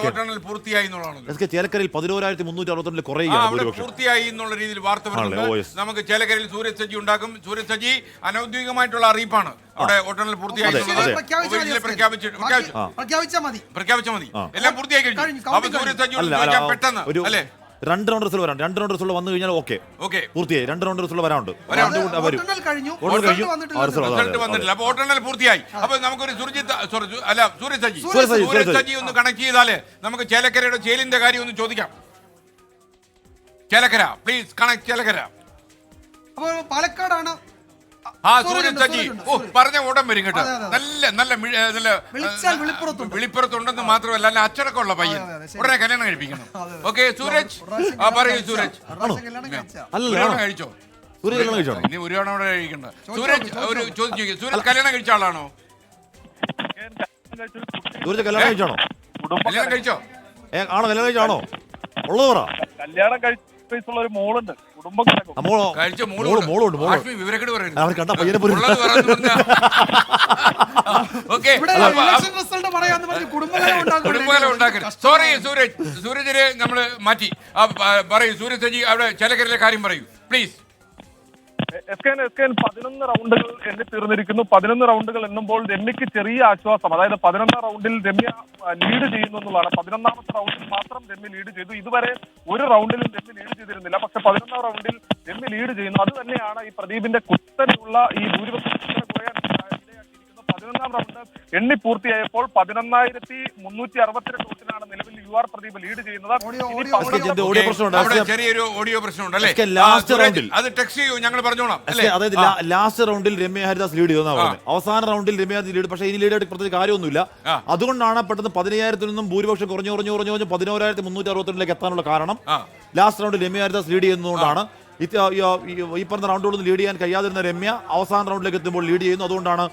വോട്ടെണ്ണൽ പൂർത്തിയായി എന്നുള്ളതാണ്. ചേലക്കരയിൽ 11,362 കുറയുകയാണ്. പൂർത്തിയായി എന്നുള്ള രീതിയിൽ വാർത്ത വരുന്നുണ്ട്. നമുക്ക് ചേലക്കരയിൽ സൂരജ് സജി ഉണ്ടാക്കും. സൂരജ് സജി അനൌദ്യോഗികമായിട്ടുള്ള അറിയിപ്പാണ്. അവിടെ വോട്ടെണ്ണൽ പൂർത്തിയായി പ്രഖ്യാപിച്ചാൽ മതി. എല്ലാം പൂർത്തിയായി കഴിഞ്ഞു. അപ്പൊ സൂരജ് സജി പെട്ടെന്ന് അല്ലെ 2 റൗണ്ട് റിസൾട്ട് വരാം. 2 റൗണ്ട് റിസൾട്ട് വന്നു കഴിഞ്ഞാൽ ഓക്കെ പൂർത്തിയായി. 2 റൗണ്ട് റിസൾട്ട് വരാനുണ്ട്. അപ്പൊ വോട്ടെണ്ണൽ പൂർത്തിയായി. അപ്പൊ നമുക്കൊരു സൂരജ് സജി ഒന്ന് കണക്ട് ചെയ്താല് നമുക്ക് ചേലക്കരയുടെ ചേലിന്റെ കാര്യം ഒന്ന് ചോദിക്കാം. Chelakkara please connect. ചേലക്കര പാലക്കാടാണ്. സൂരജ് സജി പറഞ്ഞ ഓടം വരും കേട്ടോ. നല്ല വിളിപ്പുറത്തുണ്ടെന്ന് മാത്രമല്ല നല്ല അച്ചടക്കമുള്ള പയ്യൻ. ഉടനെ കല്യാണം കഴിപ്പിക്കണം. ഓക്കെ സൂരജ് പറയൂ. സൂരജ് കല്യാണം കഴിച്ചോ? ഇനി ഒരു തവണ അവിടെ കഴിക്കണ്ട. സൂരജ് ഒരു ചോദിച്ചു, സൂരജ് കല്യാണം കഴിച്ച ആളാണോ? സൂരജ് കല്യാണം കഴിച്ചാണോ? കല്യാണം കഴിച്ചോ? ആണോ? കല്യാണം കഴിച്ചാണോ? ഉള്ളത് പറ. കല്യാണം കഴിച്ചുള്ള ഒരു മോളുണ്ട്. സോറി സൂരജിനെ നമ്മള് മാറ്റി. പറയൂ സൂരജ് സജി അവിടെ ചേലക്കരയിലെ കാര്യം പറയൂ പ്ലീസ്. 11 റൗണ്ടുകൾ എണ്ണി തീർന്നിരിക്കുന്നു. 11 റൗണ്ടുകൾ എണ്ണുമ്പോൾ രമ്യക്ക് ചെറിയ ആശ്വാസം. അതായത് 11ാം റൗണ്ടിൽ രമ്യ ലീഡ് ചെയ്യുന്നു എന്നുള്ളതാണ്. 11ാമത്തെ റൗണ്ടിൽ മാത്രം രമ്യ ലീഡ് ചെയ്തു. ഇതുവരെ ഒരു റൗണ്ടിലും രമ്യ ലീഡ് ചെയ്തിരുന്നില്ല. പക്ഷെ 11ാം റൗണ്ടിൽ രമ്യ ലീഡ് ചെയ്യുന്നു. അത് തന്നെയാണ് ഈ പ്രദീപിന്റെ കുത്തനെയുള്ള ഈ ഭൂരിപക്ഷം കുറയാൻ ഇടയാക്കിയിരിക്കുന്നത്. 11ാം റൗണ്ട് എണ്ണി പൂർത്തിയായപ്പോൾ 11,362 വോട്ടിനാണ് നിലവിൽ UR പ്രദീപ് ലീഡ് ചെയ്യുന്നത്. ചെറിയൊരു ഓഡിയോ പ്രശ്നമുണ്ട് അല്ലേ? അത് ടെക്സ്റ്റ് ചെയ്യൂ, ഞങ്ങൾ പറഞ്ഞോളാം. അതായത് ലാസ്റ്റ് റൗണ്ടിൽ രമ്യ ഹരിദാസ് ലീഡ് ചെയ്തെന്നാണ് പറയുന്നത്. അവസാന റൗണ്ടിൽ രമ്യ ഹരിദാസ് ലീഡ്. പക്ഷേ ഇനി ലീഡ് ആയിട്ട് പ്രത്യേകിച്ച് കാര്യമൊന്നുമില്ല. അതുകൊണ്ടാണ് പെട്ടെന്ന് 10,000-ൽ നിന്നും ഭൂരിപക്ഷം കുറഞ്ഞു 11,362 കാരണം. ലാസ്റ്റ് റൗണ്ടിൽ രമ്യ ഹരിദാസ് ലീഡ് ചെയ്യുന്നതുകൊണ്ടാണ്. ഈ പറഞ്ഞ റൗണ്ടുകളൊന്നും ലീഡ് ചെയ്യാൻ കഴിയാതിരുന്ന രമ്യ അവസാന റൗണ്ടിലേക്ക് എത്തുമ്പോൾ ലീഡ് ചെയ്യുന്നു. അതുകൊണ്ടാണ്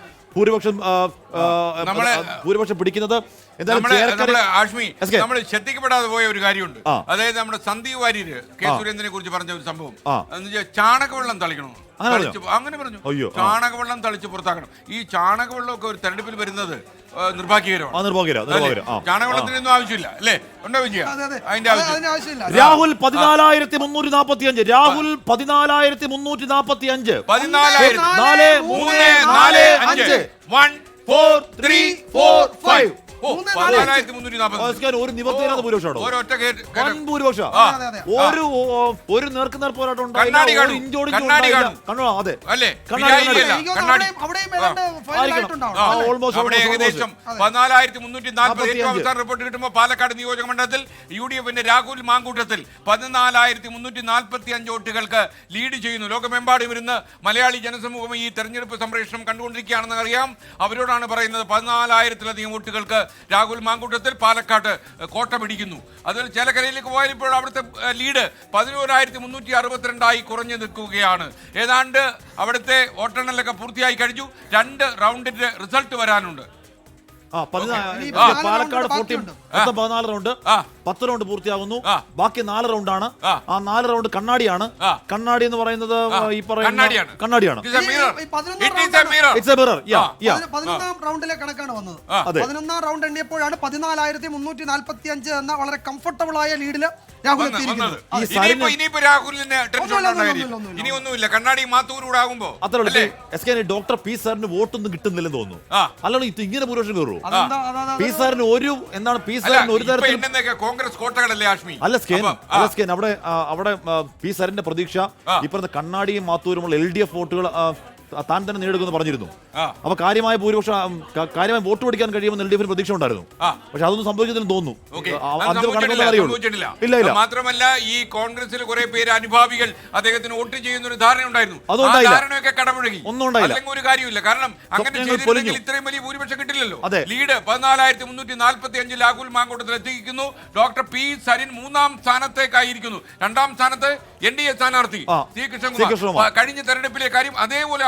ഭൂരിപക്ഷം പിടിക്കുന്നത്. നമ്മൾ ശ്രദ്ധിക്കപ്പെടാതെ പോയ ഒരു കാര്യമുണ്ട്. അതായത് നമ്മുടെ സന്ദീപ് വാര്യര് കെ സുരേന്ദ്രനെ കുറിച്ച് പറഞ്ഞ ഒരു സംഭവം, ചാണകവെള്ളം തളിക്കണം. അങ്ങനെ പറഞ്ഞു. ചാണകവെള്ളം തളിച്ച് പുറത്താക്കണം. ഈ ചാണകവെള്ളമൊക്കെ ഒരു തെരഞ്ഞെടുപ്പിൽ വരുന്നത് നിർഭാഗ്യകരമാണ്. ചാണകവെള്ളത്തിനൊന്നും ആവശ്യമില്ല അല്ലേ? ഉണ്ടോ വിജയ? അതിന്റെ ആവശ്യമില്ല. രാഹുൽ 14,345. രാഹുൽ 14,345. 14,345. 1 4 3 4 5. ഒരു നിബന്ധനയില്ലാത്ത ഭൂരിപക്ഷമാണോ? ഒരു നേർക്കുനേർ പോരാട്ടം ഏകദേശം 14,340 റിപ്പോർട്ട് കിട്ടുമ്പോൾ പാലക്കാട് നിയോജക മണ്ഡലത്തിൽ UDFന്റെ രാഹുൽ മാങ്കൂട്ടത്തിൽ 14,345 വോട്ടുകൾക്ക് ലീഡ് ചെയ്യുന്നു. ലോകമെമ്പാടും ഇരുന്ന് മലയാളി ജനസമൂഹം ഈ തെരഞ്ഞെടുപ്പ് സംപ്രേഷണം കണ്ടുകൊണ്ടിരിക്കുകയാണെന്ന് അറിയാം. അവരോടാണ് പറയുന്നത് 14,000-ലധികം വോട്ടുകൾക്ക് രാഹുൽ മാങ്കൂട്ടത്തിൽ പാലക്കാട് കോട്ട പിടിക്കുന്നു. അതിൽ ചേലക്കരയിലേക്ക് പോയാൽ ഇപ്പോൾ അവിടുത്തെ ലീഡ് 11,362 കുറഞ്ഞു നിൽക്കുകയാണ്. ഏതാണ്ട് അവിടുത്തെ വോട്ടെണ്ണലൊക്കെ പൂർത്തിയായി കഴിഞ്ഞു. 2 റൗണ്ടിന്റെ റിസൾട്ട് വരാനുണ്ട്. പാലക്കാട് 14 റൗണ്ട് 10 റൗണ്ട് പൂർത്തിയാകുന്നു. ബാക്കി 4 റൗണ്ടാണ്. ആ 4 റൗണ്ട് കണ്ണാടിയാണ്. കണ്ണാടി എന്ന് പറയുന്നത് ഈ പറയുന്ന കണ്ണാടിയാണ്. 11ാം റൗണ്ടിലെ കണക്കാണ് വന്നത്. 11ാം റൗണ്ട് എണ്ണിയപ്പോഴാണ് 14,345 എന്ന വളരെ കംഫർട്ടബിൾ ആയ ലീഡില് രാഹുൽ എത്തിയിരിക്കുന്നത്. ഇനി ഒന്നുമില്ല. കണ്ണാടി മാത്തൂരൂടെ ആകുമ്പോ ഡോക്ടർ പി സാറിന് വോട്ടൊന്നും കിട്ടുന്നില്ലെന്ന് തോന്നുന്നു. അല്ലാതെ ഇങ്ങനെ ഭൂരിപക്ഷം കയറുമോ? പി സാറിന് ഒരു എന്താണ് പി സാറിന് ഒരു തരത്തിൽ കോൺഗ്രസ് കോട്ടകളല്ലേ ആഷ്മി? അല്ല സ്കേൻ അവിടെ പി സാറിന്റെ പ്രതീക്ഷ ഈ പറഞ്ഞ കണ്ണാടിയും മാത്തൂരുമുള്ള LDF വോട്ടുകൾ താൻ തന്നെ നേടുമെന്ന് പറഞ്ഞിരുന്നു. അപ്പൊ കാര്യമായ ഭൂരിപക്ഷം കാര്യമായി വോട്ട് പിടിക്കാൻ കഴിയുമെന്ന് LDF പ്രതീക്ഷ ഉണ്ടായിരുന്നു. പക്ഷെ അതൊന്നും സംഭവിച്ചതിന് തോന്നുന്നു. മാത്രമല്ല ഈ കോൺഗ്രസിൽ കുറെ പേര് അനുഭാവികൾ അദ്ദേഹത്തിന് വോട്ട് ചെയ്യുന്ന ഒരു ധാരണ ഉണ്ടായിരുന്നു. ധാരണയൊക്കെ കടമുഴകി. അല്ലെങ്കിൽ ഒരു കാര്യമില്ല. കാരണം അങ്ങനെ ചെയ്തിരുന്നെങ്കിൽ ഇത്രയും വലിയ ഭൂരിപക്ഷം കിട്ടില്ലല്ലോ. ലീഡ് 14,345 രാഹുൽ മാങ്കൂട്ടത്തിൽ എത്തിക്കുന്നു. Doctor P Sarin 3ാം സ്ഥാനത്തേക്കായിരിക്കുന്നു. 2ാം സ്ഥാനത്ത് NDA സ്ഥാനാർത്ഥി സി കൃഷ്ണകുമാർ. കഴിഞ്ഞ തെരഞ്ഞെടുപ്പിലെ കാര്യം അതേപോലെ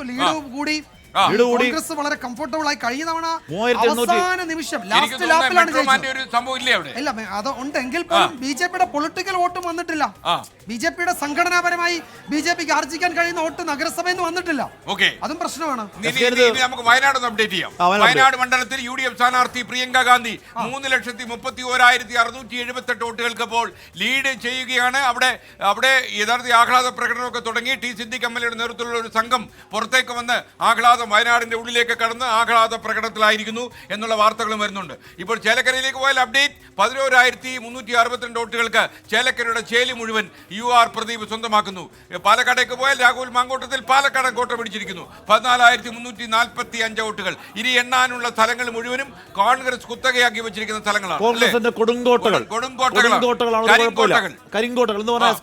ലീഡ് കൂടി ലീഡ് കൂടി കോൺഗ്രസ് വളരെ കംഫർട്ടബിൾ ആയി. കഴിഞ്ഞ തവണ 3800 അവസാന നിമിഷം എനിക്ക് ലാസ്റ്റ് തോന്നുന്നു ലാപ്പിലാണ് മെട്രോമാന്റെ ജയിച്ചത്. ഒരു സംഭവം ഇല്ലേ അവിടെ? ഇല്ല അത് ഉണ്ടെങ്കിൽ പോലും ബിജെപിയുടെ പൊളിറ്റിക്കൽ വോട്ടും വന്നിട്ടില്ല. ബിജെപിയുടെ സംഘടനാപരമായി ബിജെപിക്ക് ആർജിക്കാൻ കഴിയുന്ന വോട്ട് നഗരസഭയിൽ നിന്ന് വന്നിട്ടില്ല. ഓക്കെ, അതും പ്രശ്നമാണ്. നമുക്ക് വയനാട് ഒന്ന് അപ്ഡേറ്റ് ചെയ്യാം. വയനാട് മണ്ഡലത്തിൽ UDF സ്ഥാനാർത്ഥി പ്രിയങ്ക ഗാന്ധി 3,31,678 വോട്ടുകൾക്ക് ഇപ്പോൾ ലീഡ് ചെയ്യുകയാണ്. അവിടെ യഥാർത്ഥ ആഹ്ലാദ പ്രകടനമൊക്കെ തുടങ്ങി. ടി സിദ്ദിഖ് MLA നേതൃത്വത്തിലുള്ള ഒരു സംഘം പുറത്തേക്ക് വന്ന് ആഹ്ലാദം വയനാടിന്റെ ഉള്ളിലേക്ക് കടന്ന് ആഹ്ലാദ പ്രകടനത്തിലായിരിക്കുന്നു എന്നുള്ള വാർത്തകളും വരുന്നുണ്ട്. ഇപ്പോൾ ചേലക്കരയിലേക്ക് പോയാൽ അപ്ഡേറ്റ് 11,362 വോട്ടുകൾക്ക് ചേലക്കരയുടെ ചേലി മുഴുവൻ UR പ്രദീപ് സ്വന്തമാക്കുന്നു. പാലക്കാടേക്ക് പോയാൽ രാഹുൽ മാങ്കൂട്ടത്തിൽ പാലക്കാടൻ കോട്ട പിടിച്ചിരിക്കുന്നു. 14,345 വോട്ടുകൾ. ഇനി എണ്ണാനുള്ള സ്ഥലങ്ങൾ മുഴുവനും കോൺഗ്രസ് കുത്തകയാക്കി വെച്ചിരിക്കുന്ന സ്ഥലങ്ങളാണ്. കോൺഗ്രസിന്റെ കൊടുങ്കോട്ടകളാണ് കരിങ്കോട്ടകൾ എന്ന് പറഞ്ഞാൽ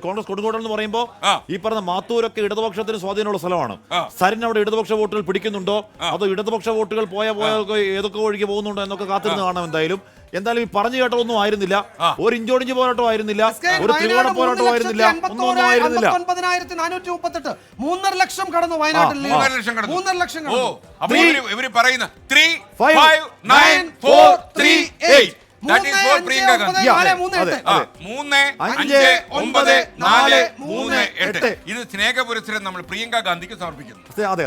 കോൺഗ്രസ് കൊടുങ്കോട്ടകൾ എന്ന് പറയുമ്പോൾ ഈ പറഞ്ഞ മാത്തൂരൊക്കെ ഇടതുപക്ഷത്തിന് സ്വാധീനമുള്ള സ്ഥലമാണ്. സരിൻ അവിടെ ഇടതുപക്ഷ വോട്ടുകൾ പിടിക്കുന്നുണ്ടോ അതോ ഇടതുപക്ഷ വോട്ടുകൾ പോയ ഏതൊക്കെ ഒഴുകി പോകുന്നുണ്ടോ എന്നൊക്കെ കാത്തിരുന്ന് കാണാം. എന്തായാലും ഈ പറഞ്ഞു കേട്ടതൊന്നും ആയിരുന്നില്ല. ഒരു ഇഞ്ചോടിഞ്ച് പോരാട്ടം ആയിരുന്നില്ല, ഒരു ത്രികോണ പോരാട്ടം ആയിരുന്നില്ല, ഒന്നും ആയിരുന്നില്ല. 3.5 ലക്ഷം കടന്നു വയനാട്ടിൽ. 3.5 ലക്ഷം കടന്നു. 3.5 ലക്ഷം ഓ, അപ്പോൾ ഇവര് പറയുന്ന 3, 5, 9, 4, 3, 8. That is for Priyanka Gandhi. 3, 5, 9, 4, 3, 8. ഇത് സ്നേഹപുരസ്സരം നമ്മൾ പ്രിയങ്ക ഗാന്ധിക്ക് സമർപ്പിക്കുന്നു. അതെ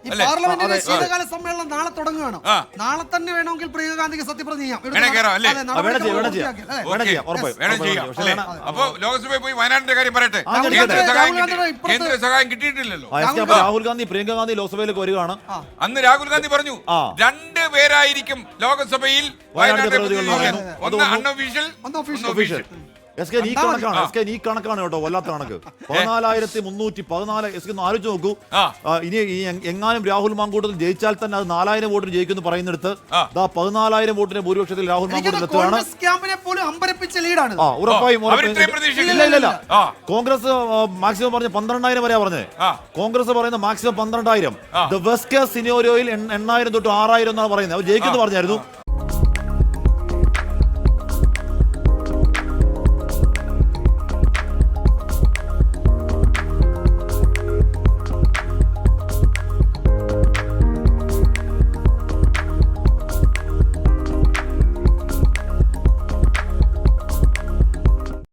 ഈ പാർലമെന്റിന്റെ ശീതകാല സമ്മേളനം നാളെ തുടങ്ങുകയാണ്. നാളെ തന്നെ വേണമെങ്കിൽ പ്രിയങ്ക ഗാന്ധിക്ക് സത്യപ്രതിജ്ഞ ചെയ്യാം. അപ്പൊ ലോക്സഭയിൽ പോയി വയനാടിന്റെ കാര്യം പറയട്ടെ. കേന്ദ്ര സഹായം കിട്ടിയിട്ടില്ലല്ലോ. രാഹുൽ ഗാന്ധി പ്രിയങ്ക ഗാന്ധി ലോക്സഭയിലേക്ക് വരികയാണ്. അന്ന് രാഹുൽ ഗാന്ധി പറഞ്ഞു 2 പേരായിരിക്കും ലോക്സഭയിൽ വയനാട് ഒന്ന് അൺഒഫീഷ്യൽ, ഒന്ന് ഒഫീഷ്യൽ. ഈ കണക്കാണ് കേട്ടോ, വല്ലാത്ത കണക്ക്. 14,314. ആലോചിച്ച് നോക്കൂ. ഇനി എങ്ങാനും രാഹുൽ മാങ്കൂട്ടത്തിൽ ജയിച്ചാൽ തന്നെ അത് 4,000 വോട്ടിന് ജയിക്കുന്നു പറയുന്നിടത്ത് 14,000 വോട്ടിന്റെ ഭൂരിപക്ഷത്തിൽ രാഹുൽ മാങ്കൂട്ടത്തിൽ എത്തുകയാണ്. ഉറപ്പായും കോൺഗ്രസ് മാക്സിമം പറഞ്ഞ 12,000 വരെയാ പറഞ്ഞത്. കോൺഗ്രസ് പറയുന്ന മാക്സിമം 12,000. ദ വെസ്റ്റ് കേസ് സിനോറിയോയിൽ 8,000 തൊട്ട് 6,000 എന്നാണ് പറയുന്നത്. അവർ ജയിക്കുന്നു പറഞ്ഞായിരുന്നു.